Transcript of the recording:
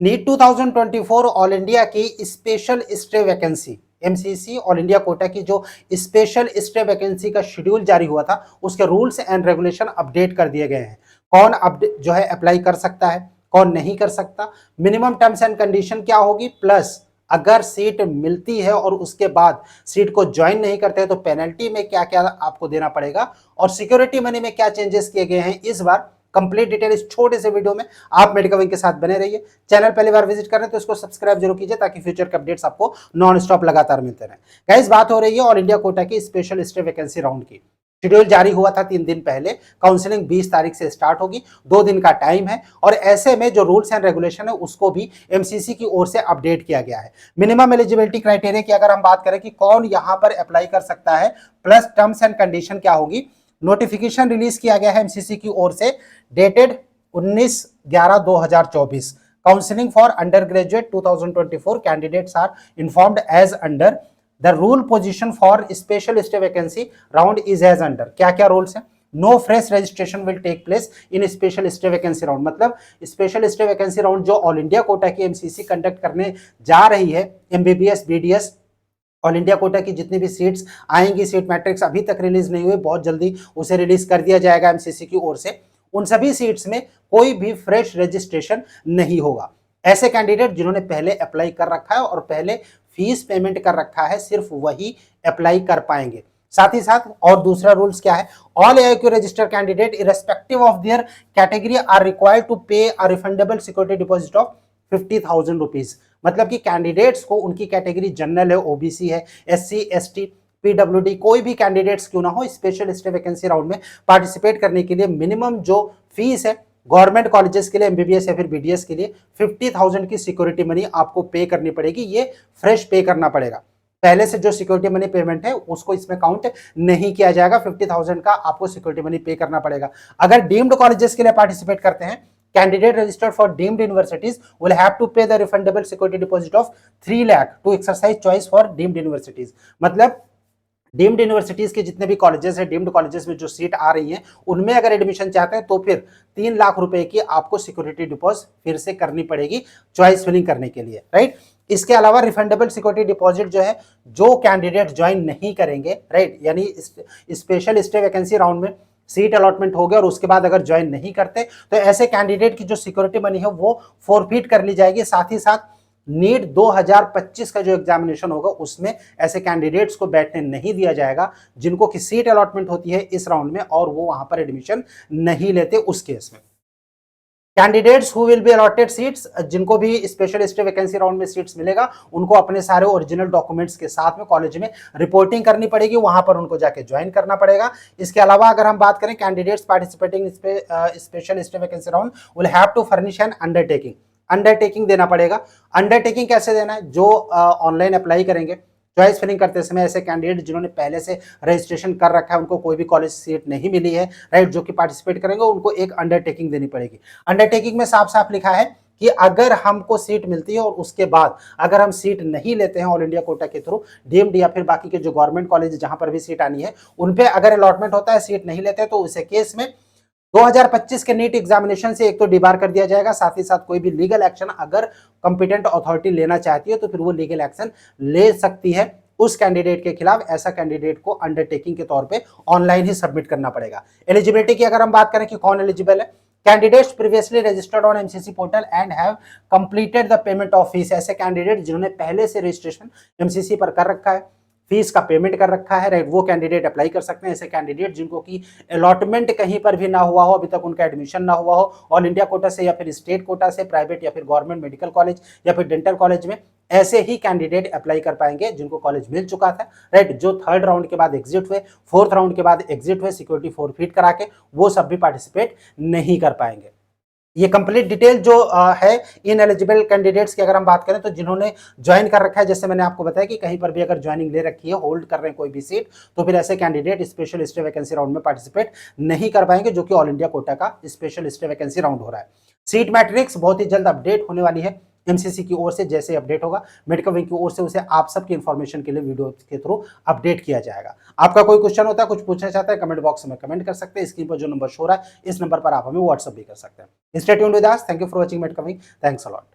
NEET 2024 all India की special stay vacancy MCC all India quota की जो special stay vacancy का schedule जारी हुआ था, उसके रूल्स एंड रेगुलेशन अपडेट कर दिए गए हैं। कौन अपडेट जो है अप्लाई कर सकता है, कौन नहीं कर सकता, मिनिमम टर्म्स एंड कंडीशन क्या होगी, प्लस अगर सीट मिलती है और उसके बाद सीट को ज्वाइन नहीं करते हैं तो पेनल्टी में क्या क्या आपको देना पड़ेगा, और सिक्योरिटी मनी में क्या चेंजेस किए गए हैं, इस बार कंप्लीट डिटेल इस छोटे से वीडियो में आप मेडिकल विंग के साथ बने रहिए। चैनल पहली बार विजिट कर रहे हैं तो इसको सब्सक्राइब जरूर कीजिए ताकि फ्यूचर के अपडेट्स आपको नॉन स्टॉप लगातार मिलते रहे। गाइस, बात हो रही है ऑल इंडिया कोटा की स्पेशल स्टे वैकेंसी राउंड की। शेड्यूल जारी हुआ था 3 दिन पहले, काउंसलिंग 20 तारीख से स्टार्ट होगी, 2 दिन का टाइम है, और ऐसे में जो रूल्स एंड रेगुलेशन है उसको भी एमसीसी की ओर से अपडेट किया गया है। मिनिमम एलिजिबिलिटी क्राइटेरिया की अगर हम बात करें कि कौन यहां पर अप्लाई कर सकता है, प्लस टर्म्स एंड कंडीशन क्या होगी, नोटिफिकेशन रिलीज किया गया है एमसीसी की ओर से, dated 19/11/2024। Counselling for undergraduate 2024 candidates are informed as under the rule position for special stay vacancy round is as under. क्या क्या रूल्स हैं, no fresh registration will take place in special stay vacancy round. मतलब special stay vacancy round जो all India quota की MCC conduct करने जा रही है, MBBS BDS all India quota की जितनी भी सीट्स आएंगी, सीट मैट्रिक्स अभी तक रिलीज नहीं हुई, बहुत जल्दी उसे रिलीज कर दिया जाएगा एमसीसी की ओर से। उन सभी सीट्स में कोई भी फ्रेश रजिस्ट्रेशन नहीं होगा। ऐसे कैंडिडेट जिन्होंने पहले अप्लाई कर रखा है और पहले फीस पेमेंट कर रखा है, सिर्फ वही अप्लाई कर पाएंगे। साथ ही साथ और दूसरा रूल्स क्या है, all AIQ registered candidate irrespective of their category are required to pay a refundable security deposit of 50,000 rupees. मतलब कि कैंडिडेट्स को उनकी कैटेगरी जनरल है, ओबीसी है, एससी एसटी पीडब्ल्यूडी, कोई भी कैंडिडेट्स क्यों ना हो, स्पेशल स्टे वैकेंसी राउंड में पार्टिसिपेट करने के लिए मिनिमम जो फीस है गवर्नमेंट कॉलेजेस के लिए, एमबीबीएस या फिर बीडीएस के लिए 50,000 की सिक्योरिटी मनी आपको पे करनी पड़ेगी। ये फ्रेश पे करना पड़ेगा, पहले से जो सिक्योरिटी मनी पेमेंट है उसको इसमें काउंट नहीं किया जाएगा। 50,000 का आपको सिक्योरिटी मनी पे करना पड़ेगा। अगर डीम्ड कॉलेजेस के लिए पार्टिसिपेट करते हैं, candidate registered for deemed universities will have to pay the refundable security deposit of 3 lakh to exercise choice for deemed universities। मतलब डीम्ड यूनिवर्सिटीज के जितने भी कॉलेजेस हैं, डीम्ड कॉलेजेस में जो सीट आ रही हैं, उनमें अगर एडमिशन चाहते हैं तो फिर 3 लाख रुपए की आपको सिक्योरिटी डिपॉजिट फिर से करनी पड़ेगी चॉइस फिलिंग करने के लिए, राइट। इसके अलावा रिफंडेबल सिक्योरिटी डिपॉजिट जो है, जो कैंडिडेट ज्वाइन नहीं करेंगे, राइट, यानी स्पेशल स्टे वैकेंसी राउंड में सीट अलॉटमेंट हो गया और उसके बाद अगर ज्वाइन नहीं करते तो ऐसे कैंडिडेट की जो सिक्योरिटी मनी है वो फोरफीट कर ली जाएगी। साथ ही साथ नीट 2025 का जो एग्जामिनेशन होगा उसमें ऐसे कैंडिडेट्स को बैठने नहीं दिया जाएगा जिनको की सीट अलॉटमेंट होती है इस राउंड में और वो वहां पर एडमिशन नहीं लेते। उस केस में candidates who will be allotted seats, जिनको भी स्पेशल स्टे वैकेंसी राउंड में सीट्स मिलेगा, उनको अपने सारे ओरिजिनल डॉक्यूमेंट्स के साथ में कॉलेज में रिपोर्टिंग करनी पड़ेगी, वहां पर उनको जाके ज्वाइन करना पड़ेगा। इसके अलावा अगर हम बात करें, candidates participating special stay vacancy round will have to furnish an undertaking. Undertaking देना पड़ेगा। अंडरटेकिंग कैसे देना है, जो ऑनलाइन अप्लाई करेंगे, चॉइस फिलिंग करते समय ऐसे कैंडिडेट जिन्होंने पहले से रजिस्ट्रेशन कर रखा है, उनको कोई भी कॉलेज सीट नहीं मिली है, राइट, जो कि पार्टिसिपेट करेंगे, उनको एक अंडरटेकिंग देनी पड़ेगी। अंडरटेकिंग में साफ साफ लिखा है कि अगर हमको सीट मिलती है और उसके बाद अगर हम सीट नहीं लेते हैं ऑल इंडिया कोटा के थ्रू, डीम्ड या फिर बाकी के जो गवर्नमेंट कॉलेज जहां पर भी सीट आनी है उन पे अगर अलॉटमेंट होता है, सीट नहीं लेते तो उस केस में 2025 के नीट एग्जामिनेशन से एक तो डिबार कर दिया जाएगा, साथ ही साथ कोई भी लीगल एक्शन अगर कॉम्पिटेंट अथॉरिटी लेना चाहती है तो फिर वो लीगल एक्शन ले सकती है उस कैंडिडेट के खिलाफ। ऐसा कैंडिडेट को अंडरटेकिंग के तौर पे ऑनलाइन ही सबमिट करना पड़ेगा। एलिजिबिलिटी की अगर हम बात करें कि कौन एलिजिबल है, candidates previously registered on MCC portal and have completed the payment of fees. ऐसे कैंडिडेट जिन्होंने पहले से रजिस्ट्रेशन एमसीसी पर कर रखा है, फीस का पेमेंट कर रखा है, राइट, वो कैंडिडेट अप्लाई कर सकते हैं। ऐसे कैंडिडेट जिनको की अलॉटमेंट कहीं पर भी ना हुआ हो, अभी तक उनका एडमिशन ना हुआ हो ऑल इंडिया कोटा से या फिर स्टेट कोटा से, प्राइवेट या फिर गवर्नमेंट मेडिकल कॉलेज या फिर डेंटल कॉलेज में, ऐसे ही कैंडिडेट अप्लाई कर पाएंगे जिनको कॉलेज मिल चुका था, राइट, जो थर्ड राउंड के बाद एग्जिट हुए, फोर्थ राउंड के बाद एग्जिट हुए सिक्योरिटी फोरफीट करा के, वो सब भी पार्टिसिपेट नहीं कर पाएंगे। ये कंप्लीट डिटेल जो है इन एलिजिबल कैंडिडेट्स की अगर हम बात करें तो जिन्होंने ज्वाइन कर रखा है, जैसे मैंने आपको बताया कि कहीं पर भी अगर ज्वाइनिंग ले रखी है, होल्ड कर रहे हैं कोई भी सीट, तो फिर ऐसे candidate special stay vacancy round में पार्टिसिपेट नहीं कर पाएंगे, जो कि ऑल इंडिया कोटा का स्पेशल स्टे वैकेंसी राउंड हो रहा है। सीट मैट्रिक्स बहुत ही जल्द अपडेट होने वाली है एमसीसी की ओर से। जैसे अपडेट होगा मेडिकल विंग की ओर से उसे आप सबकी इंफॉर्मेशन के लिए वीडियो के थ्रू अपडेट किया जाएगा। आपका कोई क्वेश्चन होता है, कुछ पूछना चाहता है, कमेंट बॉक्स में कमेंट कर सकते हैं। स्क्रीन पर जो नंबर शो रहा है इस नंबर पर आप हमें व्हाट्सएप भी कर सकते हैं। Stay tuned with us. Thank you for watching medical wing. Thanks a lot.